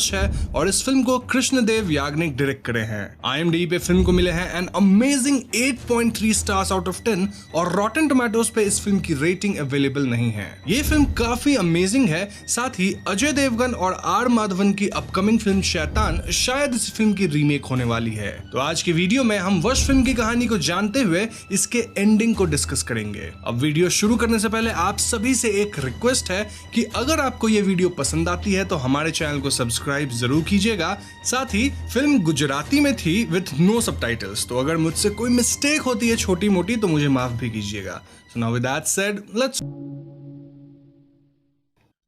यश है और इस फिल्म को कृष्णदेव याग्निक डायरेक्ट करे हैं। IMDb पे फिल्म को मिले हैं an amazing 8.3 stars out of 10 और रॉटन टोमेटोज पे इस फिल्म की रेटिंग अवेलेबल नहीं है। ये फिल्म काफी अमेजिंग है। साथ ही अजय देवगन और आर माधवन की अपकमिंग फिल्म शैतान शायद इस फिल्म की रीमेक होने वाली है। तो आज की वीडियो में हम वश फिल्म की कहानी को जानते हुए इसके एंडिंग को डिस्कस करेंगे। अब वीडियो शुरू करने से पहले आप सभी से एक रिक्वेस्ट है कि अगर आपको ये वीडियो पसंद आती है तो हमारे चैनल को सब्सक्राइब जरूर कीजिएगा। साथ ही फिल्म गुजराती में थी विथ नो सबटाइटल्स, तो अगर मुझसे कोई मिस्टेक होती है छोटी मोटी तो मुझे माफ भी कीजिएगा। So now with that said, let's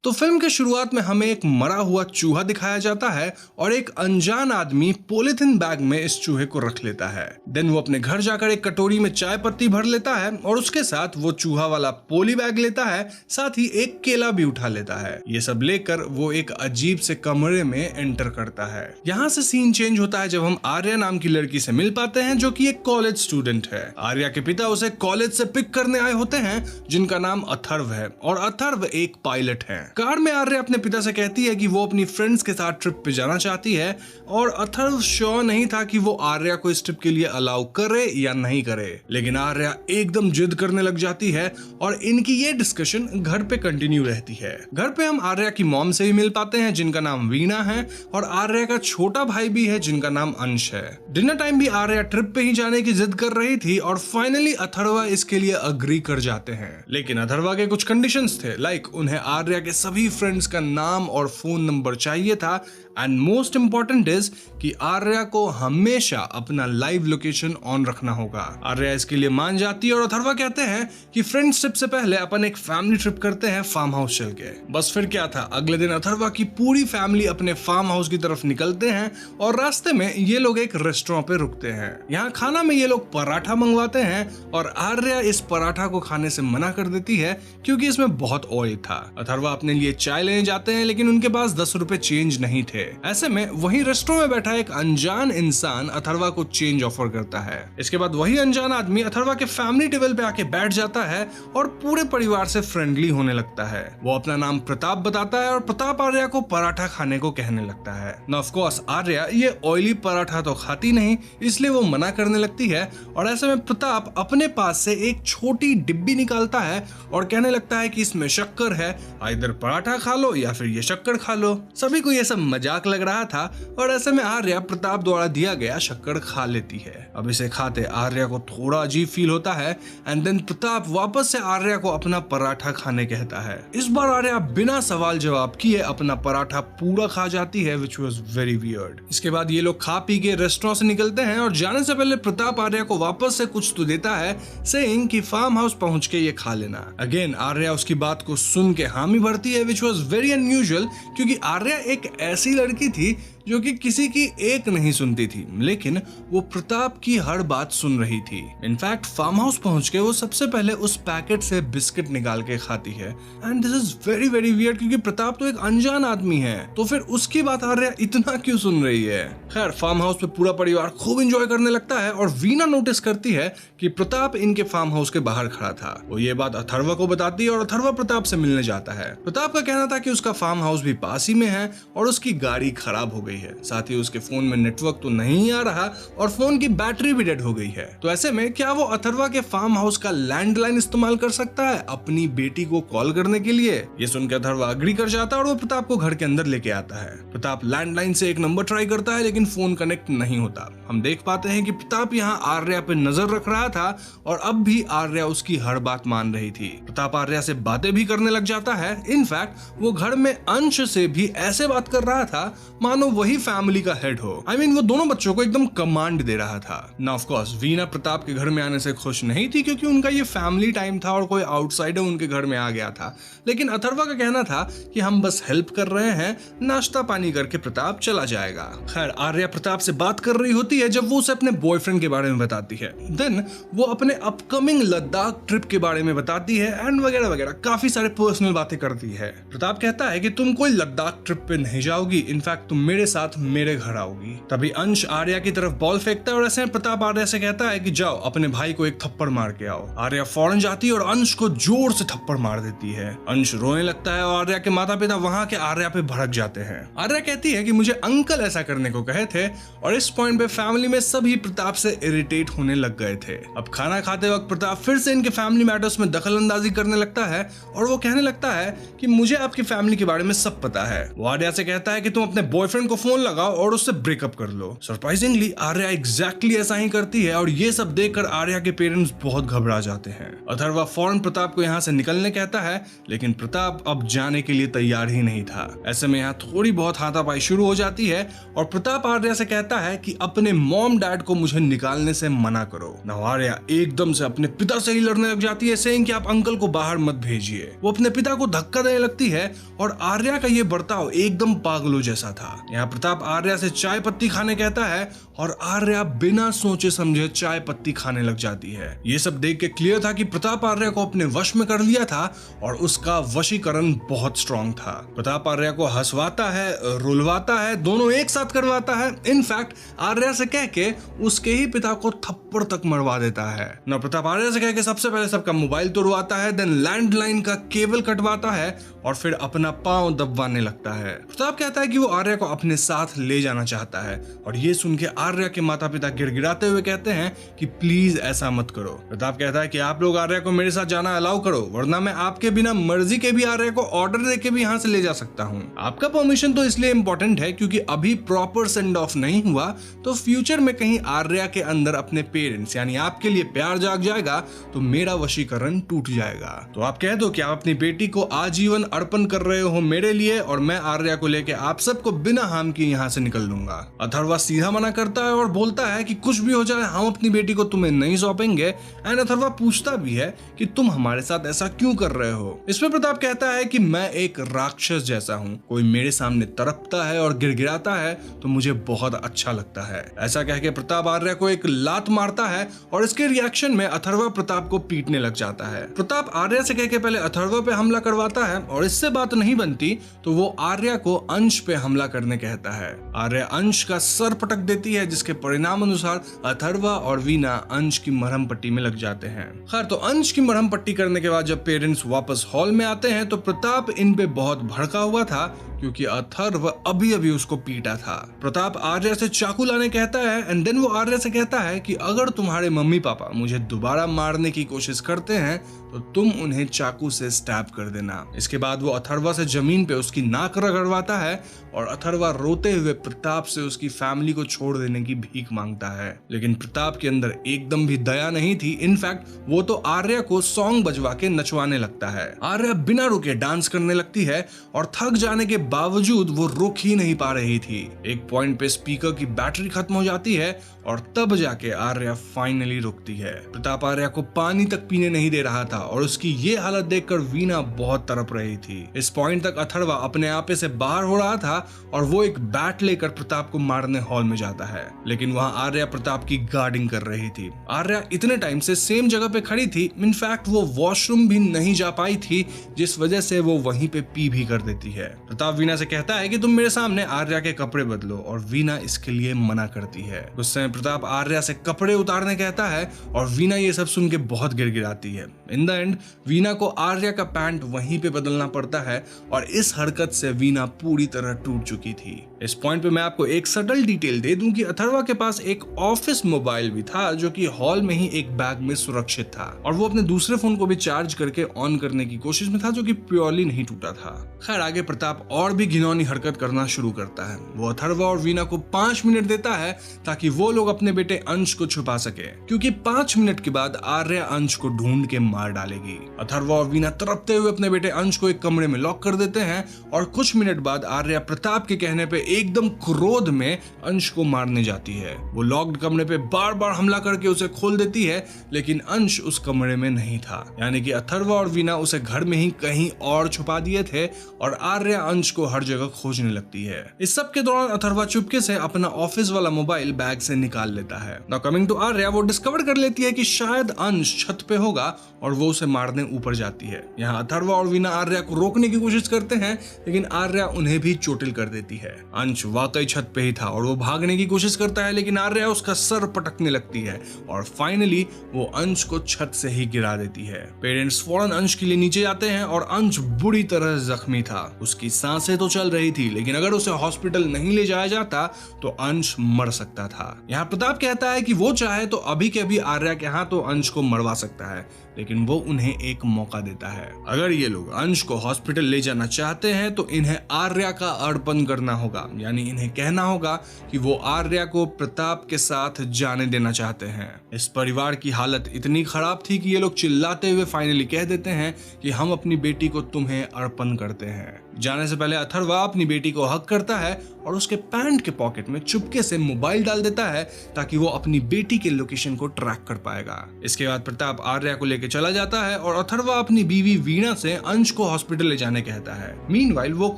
तो फिल्म के शुरुआत में हमें एक मरा हुआ चूहा दिखाया जाता है और एक अनजान आदमी पॉलीथिन बैग में इस चूहे को रख लेता है। देन वो अपने घर जाकर एक कटोरी में चाय पत्ती भर लेता है और उसके साथ वो चूहा वाला पोली बैग लेता है, साथ ही एक केला भी उठा लेता है। ये सब लेकर वो एक अजीब से कमरे में एंटर करता है। यहाँ से सीन चेंज होता है जब हम आर्या नाम की लड़की से मिल पाते हैं जो कि एक कॉलेज स्टूडेंट है। आर्या के पिता उसे कॉलेज से पिक करने आए होते हैं जिनका नाम अथर्व है और अथर्व एक पायलट है। कार में आर्या अपने पिता से कहती है कि वो अपनी फ्रेंड्स के साथ ट्रिप पे जाना चाहती है और अथर्व श्योर नहीं था कि वो आर्या को इस ट्रिप के लिए अलाउ करे या नहीं करे, लेकिन आर्या एकदम जिद करने लग जाती है और इनकी ये डिस्कशन घर पे कंटिन्यू रहती है। घर पे हम आर्या की मॉम से भी मिल पाते हैं जिनका नाम वीणा है और आर्या का छोटा भाई भी है जिनका नाम अंश है। डिनर टाइम भी आर्या ट्रिप पे ही जाने की जिद कर रही थी और फाइनली अथर्वा इसके लिए अग्री कर जाते हैं, लेकिन अथर्वा के कुछ कंडीशंस थे। लाइक उन्हें आर्या के सभी फ्रेंड्स का नाम और फोन नंबर चाहिए था एंड मोस्ट इंपॉर्टेंट इज कि आर्या को हमेशा अपना लाइव लोकेशन ऑन रखना होगा। आर्या इसके लिए मान जाती है और अथर्वा कहते हैं कि फ्रेंड्स ट्रिप से पहले अपन एक फैमिली ट्रिप करते हैं फार्म हाउस चल के। बस फिर क्या था, अगले दिन अथर्वा की पूरी फैमिली अपने फार्म हाउस की तरफ निकलते हैं और रास्ते में ये लोग एक रेस्टोरेंट पे रुकते हैं। यहाँ खाना में ये लोग पराठा मंगवाते हैं और आर्या इस पराठा को खाने से मना कर देती है क्योंकि इसमें बहुत ऑयल था। अथर्वा अपने लिए चाय लेने जाते हैं लेकिन उनके पास 10 रुपए चेंज नहीं थे। ऐसे में वही रेस्टोरेंट में बैठा एक अनजान इंसान अथर्वा को चेंज ऑफर करता है। इसके बाद वही अनजान आदमी अथर्वा के फैमिली टेबल पे आके बैठ जाता है और पूरे परिवार से फ्रेंडली होने लगता है। वो अपना नाम प्रताप बताता है और प्रताप आर्या को पराठा खाने को कहने लगता है। ना ऑफ कोर्स आर्या ये ऑयली पराठा तो खाती नहीं, इसलिए वो मना करने लगती है और ऐसे में प्रताप अपने पास से एक छोटी डिब्बी निकालता है और कहने लगता है कि इसमें शक्कर है, इधर पराठा खा लो या फिर ये शक्कर खा लो। सभी को ये सब मजाक लग रहा था और ऐसे में आर्या प्रताप द्वारा दिया गया शक्कर खा लेती है। अब इसे खाते आर्या को थोड़ा अजीब फील होता है एंड देन प्रताप वापस से आर्या को अपना पराठा खाने कहता है। इस बार आर्या बिना सवाल जवाब किए अपना पराठा पूरा खा जाती है व्हिच वाज वेरी वियर्ड। इसके बाद ये लोग खा पी के रेस्टोरेंट से निकलते हैं और जाने से पहले प्रताप आर्या को वापस से कुछ तो देता है, सेइंग कि फार्म हाउस पहुंच के ये खा लेना। अगेन आर्या उसकी बात को सुन के हामी भरती है व्हिच वाज वेरी अनयूजुअल क्योंकि आर्या एक ऐसी लड़की थी जो कि किसी की एक नहीं सुनती थी, लेकिन वो प्रताप की हर बात सुन रही थी। इनफैक्ट फार्म हाउस पहुंच के वो सबसे पहले उस पैकेट से बिस्किट निकाल के खाती है and this is very very weird क्योंकि प्रताप तो एक अनजान आदमी है, तो फिर उसकी बात आर्या इतना क्यों सुन रही है। खैर फार्म हाउस पे पूरा परिवार खूब एंजॉय करने लगता है और वीणा नोटिस करती है कि प्रताप इनके फार्म हाउस के बाहर खड़ा था। वो ये बात अथर्वा को बताती है और अथर्वा प्रताप से मिलने जाता है। प्रताप का कहना था कि उसका फार्म हाउस भी पास ही में है और उसकी गाड़ी खराब हो गई है, साथ ही उसके फोन में नेटवर्क तो नहीं आ रहा और फोन की बैटरी भी डेड हो गई है। तो ऐसे में क्या वो अथर्वा के फार्म हाउस का लैंडलाइन इस्तेमाल कर सकता है अपनी बेटी को कॉल करने के लिए। ये सुनकर अथर्वा अग्री कर जाता है और वो प्रताप को घर के अंदर लेके आता है। प्रताप लैंडलाइन से एक नंबर ट्राई करता है लेकिन फोन कनेक्ट नहीं होता। हम देख पाते हैं कि प्रताप यहाँ आर्या पे नजर रख रहा था और अब भी आर्या उसकी हर बात मान रही थी। प्रताप आर्या से बातें भी करने लग जाता है। इनफैक्ट वो घर में अंश से भी ऐसे बात कर रहा था मानो वही फैमिली का हेड हो। वो दोनों बच्चों को एकदम कमांड दे रहा था ना। ऑफ कोर्स वीणा प्रताप के घर में आने से खुश नहीं थी क्योंकि उनका ये फैमिली टाइम था और कोई आउटसाइडर उनके घर में आ गया था, लेकिन अथर्वा का कहना था कि हम बस हेल्प कर रहे हैं, नाश्ता पानी करके प्रताप चला जाएगा। खैर आर्या प्रताप से बात कर रही होती है जब वो उसे अपने बॉयफ्रेंड के बारे में बताती है। देन वो अपने अपकमिंग लद्दाख ट्रिप के बारे में बताती है एंड वगैरह वगैरह काफी सारे पर्सनल बातें करती है। प्रताप कहता है कि तुम कोई लद्दाख ट्रिप पे नहीं जाओगी, इनफैक्ट तुम मेरे साथ मेरे घर आओगी। तभी अंश आर्या की तरफ बॉल फेंकता है और ऐसे प्रताप आर्या से कहता है कि जाओ अपने भाई को एक थप्पड़ मार के आओ। आर्या फौरन जाती है और अंश को जोर से थप्पड़ मार देती है। अंश रोने लगता है और आर्या के माता पिता वहां के आर्या पे भड़क जाते हैं। आर्या कहती है कि मुझे अंकल ऐसा करने को कहे थे और इस पॉइंट पे फैमिली में सभी प्रताप से इरिटेट होने लग गए थे। अब खाना खाते वक्त प्रताप फिर से इनके फैमिली मैटर्स में दखल अंदाजी करने लगता है और वो कहने लगता है कि मुझे आपकी फैमिली के बारे में सब पता है। वो आर्या से कहता है कि तुम अपने बॉयफ्रेंड को फोन लगाओ और उससे ब्रेकअप कर लो। सरप्राइजिंगली आर्या एग्जैक्टली ऐसा ही करती है और ये सब देखकर आर्या के पेरेंट्स बहुत घबरा जाते हैं। अथर्वा फौरन प्रताप को यहाँ से निकलने कहता है, लेकिन प्रताप अब जाने के लिए तैयार ही नहीं था। ऐसे में यहाँ थोड़ी बहुत हाथापाई शुरू हो जाती है और प्रताप आर्या से कहता है कि अपने मॉम डैड को मुझे निकालने से मना करो। now आर्या एकदम से अपने पिता से ही लड़ने लग जाती है, सेइंग कि आप अंकल को बाहर मत भेजिए। वो अपने पिता को धक्का देने लगती है और आर्या का ये बर्ताव एकदम पागलों जैसा था। यहाँ प्रताप आर्या से चाय पत्ती खाने कहता है और आर्या बिना सोचे समझे चाय पत्ती खाने लग जाती है। ये सब देख के क्लियर था कि प्रताप आर्या को अपने वश में कर लिया था और उसका वशीकरण बहुत स्ट्रांग था। प्रताप आर्या को हंसवाता है, रुलवाता है, दोनों एक साथ करवाता है। इनफैक्ट आर्या से कह के उसके ही पिता को थप्पड़ तक मरवा देता है। ना प्रताप आर्या से कह के सबसे पहले सबका मोबाइल तोड़वाता है, देन लैंडलाइन का केबल कटवाता है और फिर अपना पांव दबवाने लगता है। प्रताप कहता है कि वो आर्या को अपने साथ ले जाना चाहता है और ये सुन के आर्या के माता पिता गिड़गिड़ाते हुए कहते हैं कि प्लीज ऐसा मत करो। प्रताप कहता है कि आप लोग आर्या को मेरे साथ जाना अलाउ करो, वरना मैं आपके बिना मर्जी के भी आर्या को ऑर्डर देके भी यहाँ से ले जा सकता हूँ। आपका परमिशन तो इसलिए इम्पोर्टेंट है क्योंकि अभी प्रॉपर सेंड ऑफ नहीं हुआ तो फ्यूचर में कहीं आर्या के अंदर अपने पेरेंट्स यानी आपके लिए प्यार जाग जाएगा तो मेरा वशीकरण टूट जाएगा। तो आप कह दो कि आप अपनी बेटी को आजीवन अर्पण कर रहे हो मेरे लिए और मैं आर्या को लेके आप सबको बिना हार्म किए यहाँ से निकल लूंगा। अथर्वा सीधा मना करता है और बोलता है कि कुछ भी हो जाए हम अपनी बेटी को तुम्हें नहीं सौंपेंगे। एंड अथर्वा पूछता भी है कि तुम हमारे साथ ऐसा क्यों कर रहे हो। इसमें प्रताप कहता है कि मैं एक राक्षस जैसा हूँ, कोई मेरे सामने तड़पता है और गिड़गिड़ाता है तो मुझे बहुत अच्छा लगता है। ऐसा कह के प्रताप आर्या को एक लात मारता है और इसके रिएक्शन में अथर्वा प्रताप को पीटने लग जाता है। प्रताप आर्या से कह के पहले अथर्वा पे हमला करवाता है और इससे बात नहीं बनती तो वो आर्या को अंश पे हमला करने कहता है। आर्या अंश का सर पटक देती है जिसके परिणाम अनुसार अथर्वा और वीना अंश की मरहम पट्टी में लग जाते हैं। खैर तो अंश की मरहम पट्टी करने के बाद जब पेरेंट्स वापस हॉल में आते हैं तो प्रताप इन पे बहुत भड़का हुआ था क्योंकि अथर्व अभी अभी उसको पीटा था। प्रताप आर्या से चाकू लाने कहता है एंड देन वो आर्या से कहता है कि अगर तुम्हारे मम्मी पापा मुझे दोबारा मारने की कोशिश करते हैं तो तुम उन्हें चाकू से स्टैब कर देना। इसके बाद वो अथर्वा से जमीन पे उसकी नाक रगड़वाता है और अथर्वा रोते हुए प्रताप से उसकी फैमिली को छोड़ देने की भीख मांगता है। लेकिन प्रताप के अंदर एकदम भी दया नहीं थी। इनफैक्ट वो तो आर्या को सॉन्ग बजवा के नचवाने लगता है। आर्या बिना रुके डांस करने लगती है और थक जाने के बावजूद वो रुक ही नहीं पा रही थी। एक पॉइंट पे स्पीकर की बैटरी खत्म हो जाती है और तब जाके आर्या फाइनली रुकती है। प्रताप आर्या को पानी तक पीने नहीं दे रहा था और उसकी ये हालत देखकर वीना बहुत तड़प रही थी। इस पॉइंट तक अथर्वा अपने आपे से बाहर हो रहा था और वो एक बैट लेकर प्रताप को मारने हॉल में जाता है, लेकिन वहां आर्या प्रताप की गार्डिंग कर रही थी। आर्या इतने टाइम से सेम जगह पे खड़ी थी, इनफैक्ट वो वॉशरूम भी नहीं जा पाई थी जिस वजह से वो वहीं पे पी भी कर देती है। प्रताप वीना से कहता है कि तुम मेरे सामने आर्या के कपड़े बदलो और वीना इसके लिए मना करती है। गुस्से में प्रताप आर्या से कपड़े उतारने कहता है और वीना ये सब सुन के बहुत गिड़गिड़ाती है। इन द एंड वीना को आर्या का पैंट वहीं पे बदलना पड़ता है और इस हरकत से वीना पूरी तरह टूट चुकी थी। इस पॉइंट पे मैं आपको एक सटल डिटेल दे दूं कि अथर्वा के पास एक ऑफिस मोबाइल भी था जो कि हॉल में ही एक बैग में सुरक्षित था और वो अपने दूसरे फोन को भी चार्ज करके ऑन करने की कोशिश में था जो कि प्योरली नहीं टूटा था। खैर आगे प्रताप और भी घिनौनी हरकत करना शुरू करता है। वो अथर्वा और वीना को 5 मिनट देता है ताकि वो लोग अपने बेटे अंश को छुपा सके, क्योंकि 5 मिनट के बाद आर्या अंश को ढूंढ के मार डालेगी। अथर्वा और वीना तड़पते हुए अपने बेटे अंश को एक कमरे में लॉक कर देते हैं और कुछ मिनट बाद आर्या प्रताप के कहने पे एकदम क्रोध में अंश को मारने जाती है। वो लॉक्ड कमरे पे बार बार हमला करके उसे खोल देती है, लेकिन अंश उस कमरे में नहीं था, यानी कि अथर्वा और वीना उसे घर में ही कहीं और छुपा दिए थे और आर्या अंश को हर जगह खोजने लगती है। इस सब के दौरान अथर्वा चुपके से अपना ऑफिस वाला मोबाइल बैग से निकाल लेता है। नाउ कमिंग टू आर्या, वो डिस्कवर कर लेती है कि शायद अंश छत पे होगा और वो उसे मारने ऊपर जाती है। यहाँ अथर्वा और वीना आर्या को रोकने की कोशिश करते हैं, लेकिन आर्या उन्हें भी चोटिल कर देती है। अंश वाकई छत पे ही था और वो भागने की कोशिश करता है, लेकिन आर्या उसका सर पटकने लगती है और फाइनली वो अंश को छत से ही गिरा देती है। पेरेंट्स फौरन अंश के लिए नीचे जाते हैं और अंश बुरी तरह जख्मी था। उसकी सांसें तो चल रही थी, लेकिन अगर उसे हॉस्पिटल नहीं ले जाया जाता तो अंश मर सकता था। यहाँ प्रताप कहता है कि वो चाहे तो अभी के अभी आर्या के हाथ तो अंश को मरवा सकता है, लेकिन वो उन्हें एक मौका देता है। अगर ये लोग अंश को हॉस्पिटल ले जाना चाहते हैं तो इन्हें आर्या का अर्पण करना होगा, यानी इन्हें कहना होगा कि वो आर्या को प्रताप के साथ जाने देना चाहते हैं। इस परिवार की हालत इतनी खराब थी कि ये लोग चिल्लाते हुए फाइनली कह देते हैं कि हम अपनी बेटी को तुम्हें अर्पण करते हैं। जाने से पहले अथर्वा अपनी बेटी को हक करता है और उसके पैंट के पॉकेट में चुपके से मोबाइल डाल देता है ताकि वो अपनी बेटी के लोकेशन को ट्रैक कर पाएगा। इसके बाद प्रताप आर्या को लेकर चला जाता है और अथर्वा अपनी बीवी वीणा से अंश को हॉस्पिटल ले जाने कहता है। मीनवाइल वो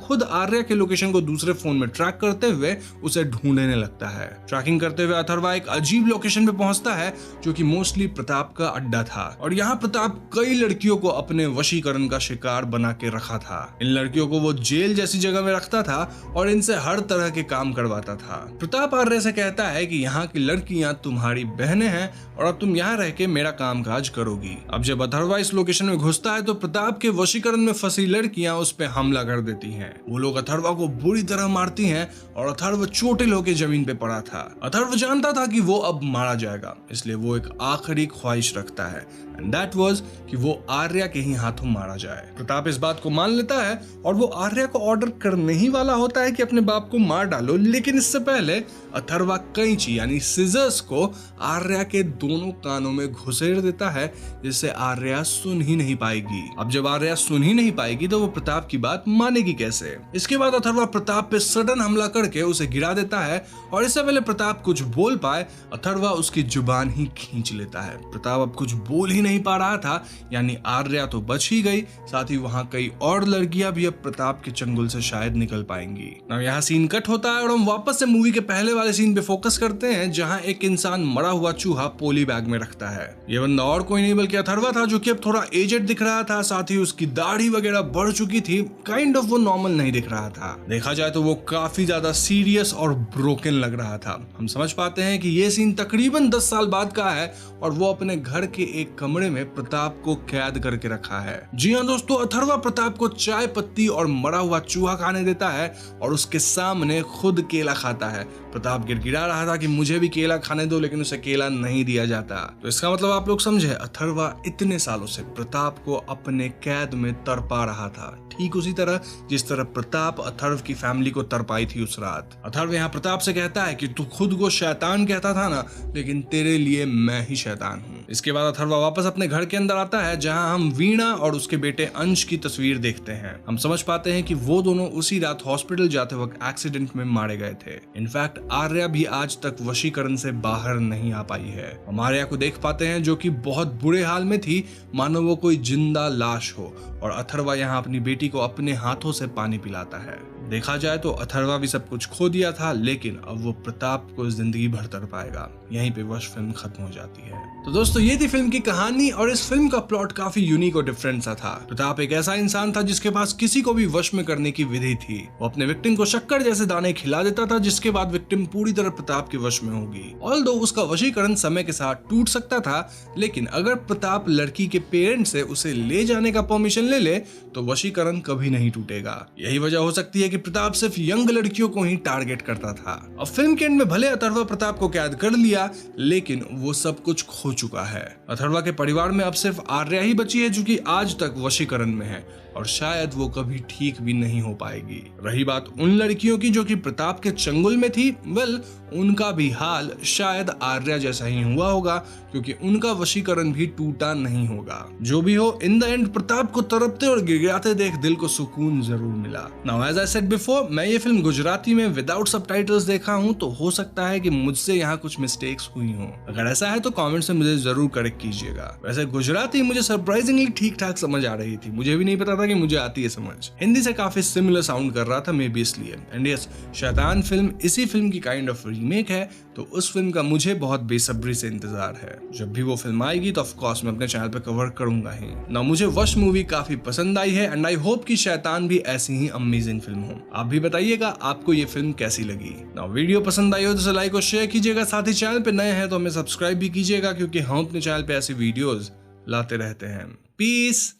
खुद आर्या के लोकेशन को दूसरे फोन में ट्रैक करते हुए उसे ढूंढने लगता है। ट्रैकिंग करते हुए अथर्वा एक अजीब लोकेशन पे पहुंचता है जो कि मोस्टली प्रताप का अड्डा था और यहाँ प्रताप कई लड़कियों को अपने वशीकरण का शिकार बना के रखा था। इन लड़कियों को वो जेल जैसी जगह में रखता था और इनसे हर तरह के काम करवाता था। प्रताप आर्या से कहता है कि यहाँ की लड़कियां तुम्हारी बहनें हैं और अब तुम यहाँ रह के मेरा कामकाज करोगी। अब जब अथर्वा इस लोकेशन में घुसता है तो प्रताप के वशीकरण में फंसी लड़कियां उस पे हमला कर देती हैं। वो लोग अथर्वा को बुरी तरह मारती हैं और अथर्वा चोटिल होकर जमीन पे पड़ा था। अथर्वा जानता था कि वो अब मारा जाएगा, इसलिए वो एक आखिरी ख्वाहिश रखता है एंड दैट वाज कि वो आर्या के ही हाथों मारा जाए। प्रताप इस बात को मान लेता है और वो आर्या को ऑर्डर करने ही वाला होता है कि अपने बाप को मार डालो, लेकिन इससे पहले अथर्वा कैंची यानी सिजर्स को आर्या के दोनों कानों में घुसेड़ देता है, जिससे आर्या सुन ही नहीं पाएगी। अब जब आर्या सुन ही नहीं पाएगी तो वो प्रताप की बात मानेगी कैसे। इसके बाद अथर्वा प्रताप पे सडन हमला करके उसे गिरा देता है और इससे पहले प्रताप कुछ बोल पाए अथर्वा उसकी जुबान ही खींच लेता है। प्रताप अब कुछ बोल ही नहीं पा रहा था, यानी आर्या तो बच ही गई, साथ ही वहां कई और लड़कियां भी अब प्रताप के चंगुल से शायद निकल पाएंगी। अब यहाँ सीन कट होता है और हम वापस से मूवी के पहले वाले सीन पे फोकस करते हैं, जहां एक इंसान मरा हुआ चूहा पोली बैग में रखता है। ये बंदा और कोई नहीं बल्कि अथर्वा था, जो कि अब थोड़ा एजेड दिख रहा था, साथ ही उसकी दाढ़ी वगैरह बढ़ चुकी थी, काइंड ऑफ वो नॉर्मल नहीं दिख रहा था। देखा जाए तो वो काफी ज्यादा सीरियस और ब्रोकन लग रहा था। हम समझ पाते हैं कि ये सीन तकरीबन 10 साल बाद का है और वो अपने घर के एक कमरे में प्रताप को कैद करके रखा है। जी हाँ दोस्तों, अथर्वा प्रताप को चाय पत्ती और मरा हुआ चूहा खाने देता है और उसके सामने खुद केला खाता है। प्रताप गिड़गिड़ा रहा था कि मुझे भी केला खाने दो, लेकिन उसे केला नहीं दिया जाता। तो इसका मतलब आप लोग समझे, अथर्वा इतने सालों से प्रताप को अपने कैद में तरपा रहा था, ठीक उसी तरह जिस तरह प्रताप अथर्व की फैमिली को तरपाई थी उस रात। अथर्व यहाँ प्रताप से कहता है कि तू खुद को शैतान कहता था ना, लेकिन तेरे लिए मैं ही शैतान हूँ। इसके बाद अथर्वा वापस अपने घर के अंदर आता है, जहाँ हम वीणा और उसके बेटे अंश की तस्वीर देखते हैं। हम समझ पाते हैं कि वो दोनों उसी रात हॉस्पिटल जाते वक्त एक्सीडेंट में मारे गए थे। इनफैक्ट आर्या भी आज तक वशीकरण से बाहर नहीं आ पाई है। हम आर्या को देख पाते हैं जो कि बहुत बुरे हाल में थी, मानो वो कोई जिंदा लाश हो, और अथर्वा यहाँ अपनी बेटी को अपने हाथों से पानी पिलाता है। देखा जाए तो अथर्वा भी सब कुछ खो दिया था, लेकिन अब वो प्रताप को जिंदगी भर तर पाएगा। यहीं पे वह फिल्म खत्म हो जाती है। तो दोस्तों, ये थी फिल्म की कहानी और इस फिल्म का प्लॉट काफी यूनिक और डिफरेंट सा था। प्रताप एक ऐसा इंसान था जिसके पास किसी को भी वश में करने की विधि थी। वो अपने विक्टिम को शक्कर जैसे दाने खिला देता था, जिसके बाद विक्टिम पूरी तरह प्रताप के वश में होगी। ऑल्दो उसका वशीकरण समय के साथ टूट सकता था, लेकिन अगर प्रताप लड़की के पेरेंट्स से उसे ले जाने का परमिशन ले तो वशीकरण कभी नहीं टूटेगा। यही वजह हो सकती है कि प्रताप सिर्फ यंग लड़कियों को ही टारगेट करता था। अब फिल्म के एंड में भले अथर्वा प्रताप को कैद कर लिया, लेकिन वो सब कुछ खो चुका है। अथर्वा के परिवार में अब सिर्फ आर्या ही बची है, जो कि आज तक वशीकरण में है और शायद वो कभी ठीक भी नहीं हो पाएगी। रही बात उन लड़कियों की जो कि प्रताप के चंगुल में थी, वेल उनका भी हाल शायद आर्या जैसा ही हुआ होगा, क्योंकि उनका वशीकरण भी टूटा नहीं होगा। जो भी हो, इन द एंड प्रताप को तरपते और गिड़गिड़ाते देख दिल को सुकून जरूर मिला। Now as I said said before, मैं ये फिल्म गुजराती में विदाउट सबटाइटल्स देखा हूँ, तो हो सकता है कि मुझसे यहाँ कुछ मिस्टेक्स हुई हों। अगर ऐसा है तो कमेंट्स में मुझे जरूर करेक्ट कीजिएगा। वैसे गुजराती मुझे सरप्राइजिंगली ठीक ठाक समझ आ रही थी, मुझे भी नहीं पता था कि मुझे आती है समझ। हिंदी से काफी सिमिलर साउंड कर रहा था, मे बी इसलिए। एंड यस, शैतान फिल्म इसी फिल्म की काइंड ऑफ रीमेक है, तो उस फिल्म का मुझे बहुत बेसब्री से इंतजार है। जब भी वो फिल्म आएगी तो ऑफ कोर्स मैं अपने चैनल पे कवर करूंगा ही ना। मुझे वश मूवी काफी पसंद आई है एंड आई होप कि शैतान भी ऐसी ही अमेजिंग फिल्म हो। आप भी बताइएगा आपको ये फिल्म कैसी लगी। ना वीडियो पसंद आई हो तो लाइक और शेयर कीजिएगा, साथ ही चैनल पे नए हैं तो हमें सब्सक्राइब भी कीजिएगा, क्योंकि हम अपने चैनल पे ऐसी वीडियोस लाते रहते हैं। पीस।